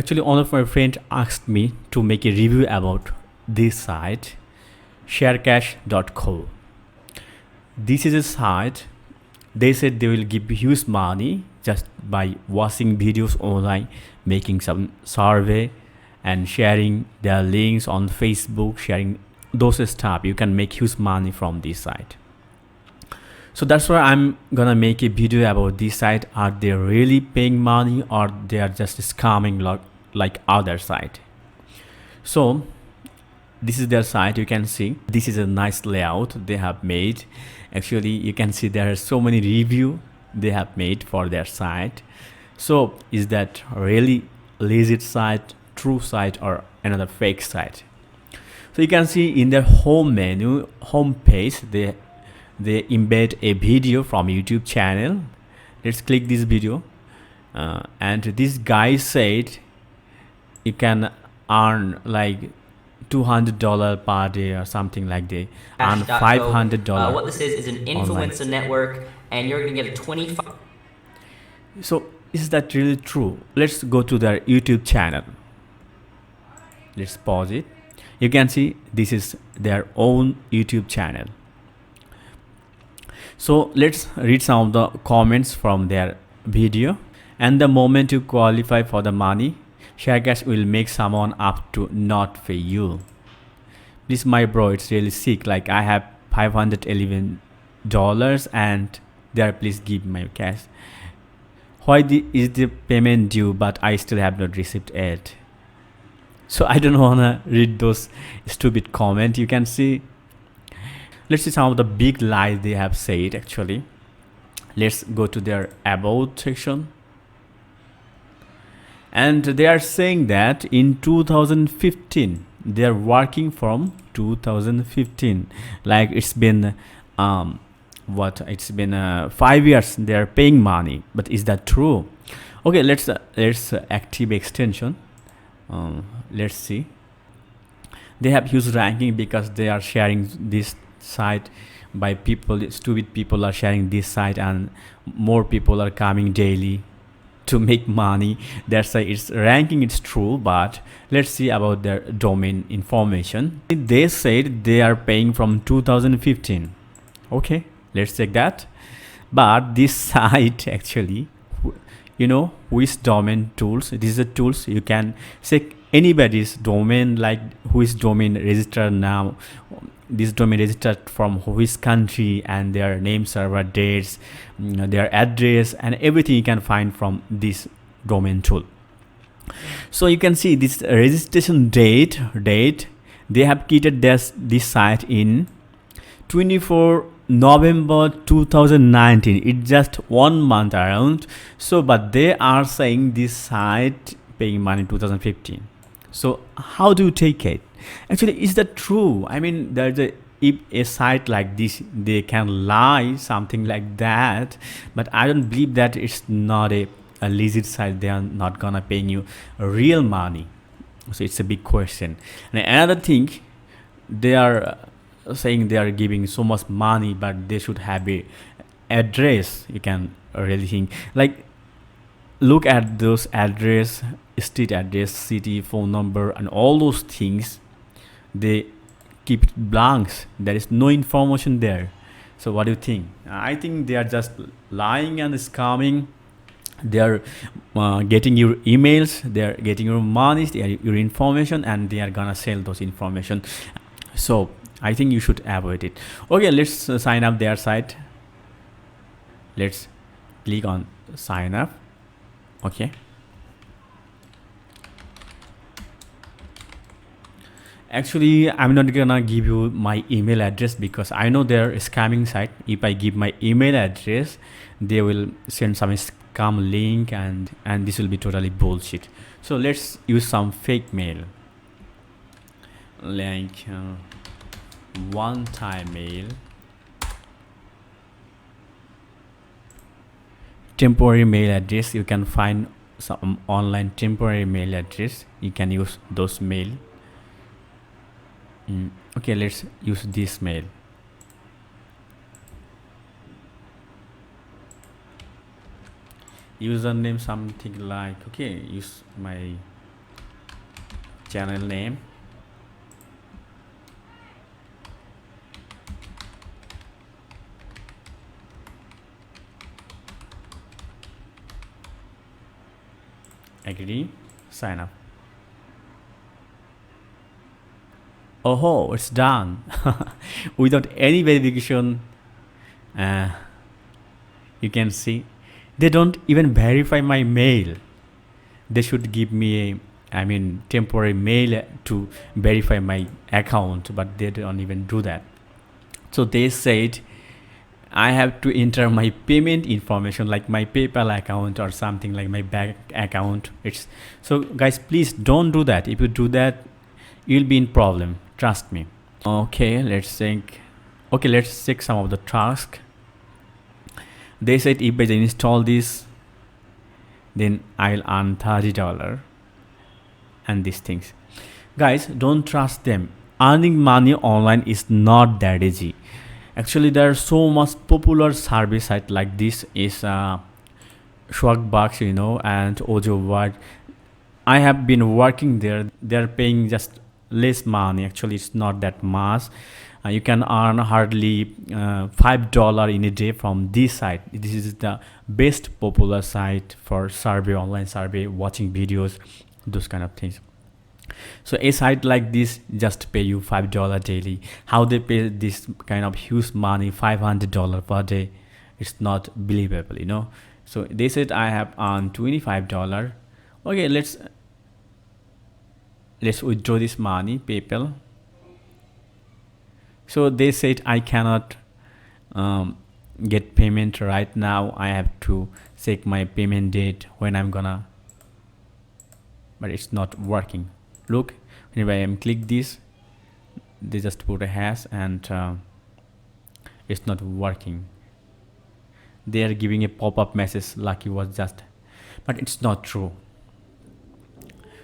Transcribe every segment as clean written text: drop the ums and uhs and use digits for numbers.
Actually, one of my friends asked me to make a review about this site, sharecash.co. This is a site. They said they will give huge money just by watching videos online, making some survey, and sharing their links on Facebook, sharing those stuff. You can make huge money from this site. So that's why I'm gonna make a video about this site. Are they really paying money, or they are just scamming like other site? So this is their site. You can see this is a nice layout they have made. Actually, you can see there are so many review they have made for their site. So is that really legit site, true site, or another fake site? So you can see in their home menu, home page, they embed a video from YouTube channel. Let's click this video, and this guy said you can earn like $200 per day or something like that, and $500. What this is an influencer online network, and you're gonna get a 25. So is that really true? Let's go to their YouTube channel. Let's pause it. You can see this is their own YouTube channel. So let's read some of the comments from their video. And the moment you qualify for the money, sharecash will make someone up to not pay you. Please, my bro, it's really sick. Like, I have $511 and there, please give my cash. Why is the payment due, but I still have not received it? So I don't wanna read those stupid comments. You can see. Let's see some of the big lies they have said. Actually, let's go to their about section, and they are saying that in 2015 they are working from 2015, like it's been 5 years they are paying money. But is that true? Okay, let's active extension. Let's see. They have huge ranking because they are sharing this site by people. Stupid people are sharing this site, and more people are coming daily to make money. That's why it's ranking. It's true. But let's see about their domain information. They said they are paying from 2015. Okay, let's check that. But this site actually, you know, which domain tools, these are tools you can check anybody's domain, like who is domain registered now, this domain registered from which country, and their name, server dates, their address, and everything you can find from this domain tool. So you can see this registration date they have created this site in 24 November 2019. It's just 1 month around. So but they are saying this site paying money in 2015. So how do you take it? Actually, is that true? I mean, there's if a site like this, they can lie something like that, but I don't believe that it's not a legit site. They are not gonna paying you real money. So it's a big question. And another thing, they are saying they are giving so much money, but they should have a address. You can really think, like, look at those address, street address, city, phone number, and all those things. They keep it blanks. There is no information there. So what do you think? I think they are just lying and scamming. They are getting your emails, they are getting your money, your information, and they are gonna sell those information. So I think you should avoid it. Okay, let's sign up their site. Let's click on sign up. Okay, actually I'm not gonna give you my email address because I know they're a scamming site. If I give my email address, they will send some scam link, and this will be totally bullshit. So let's use some fake mail, like one-time mail, temporary mail address. You can find some online temporary mail address. You can use those mail. Okay, let's use this mail. Username something like, okay, use my channel name. Agree, sign up. Oh, it's done. Without any verification. You can see they don't even verify my mail. They should give me a temporary mail to verify my account, but they don't even do that. So they said I have to enter my payment information like my PayPal account or something like my bank account. It's so guys, please don't do that. If you do that, you'll be in problem, trust me. Okay, let's check some of the tasks. They said if I install this, then I'll earn $30 and these things. Guys, don't trust them. Earning money online is not that easy. Actually, there are so much popular service site like this is Swagbucks, and Ojo. I have been working there. They're paying just less money. Actually, it's not that much. You can earn hardly $5 in a day from this site. This is the best popular site for survey, online survey, watching videos, those kind of things. So a site like this just pay you $5 daily. How they pay this kind of huge money, $500 per day, it's not believable. So they said I have earned $25. Okay, let's withdraw this money, PayPal. So they said I cannot get payment right now. I have to check my payment date when I'm gonna, but it's not working. Look, whenever I am click this, they just put a hash and it's not working. They are giving a pop-up message like it was just, but it's not true.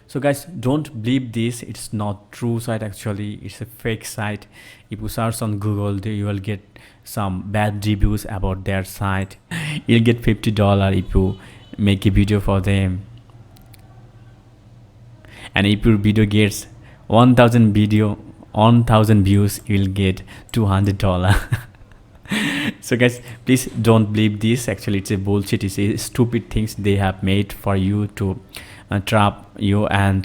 So guys, don't believe this. It's not true site. Actually, it's a fake site. If you search on Google, you will get some bad reviews about their site. You'll get $50 if you make a video for them, and if your video gets 1,000 views, you will get $200. So guys, please don't believe this. Actually, it's a bullshit. It's a stupid things they have made for you to trap you, and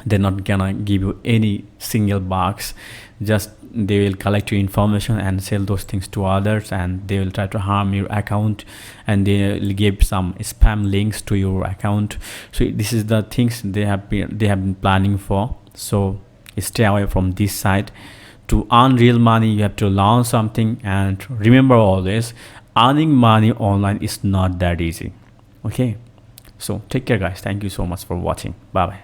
they're not gonna give you any single box. Just they will collect your information and sell those things to others, and they will try to harm your account, and they will give some spam links to your account. So this is the things they have been planning for. So stay away from this site. To earn real money, you have to learn something, and remember always, earning money online is not that easy. Okay, so take care guys. Thank you so much for watching. Bye bye.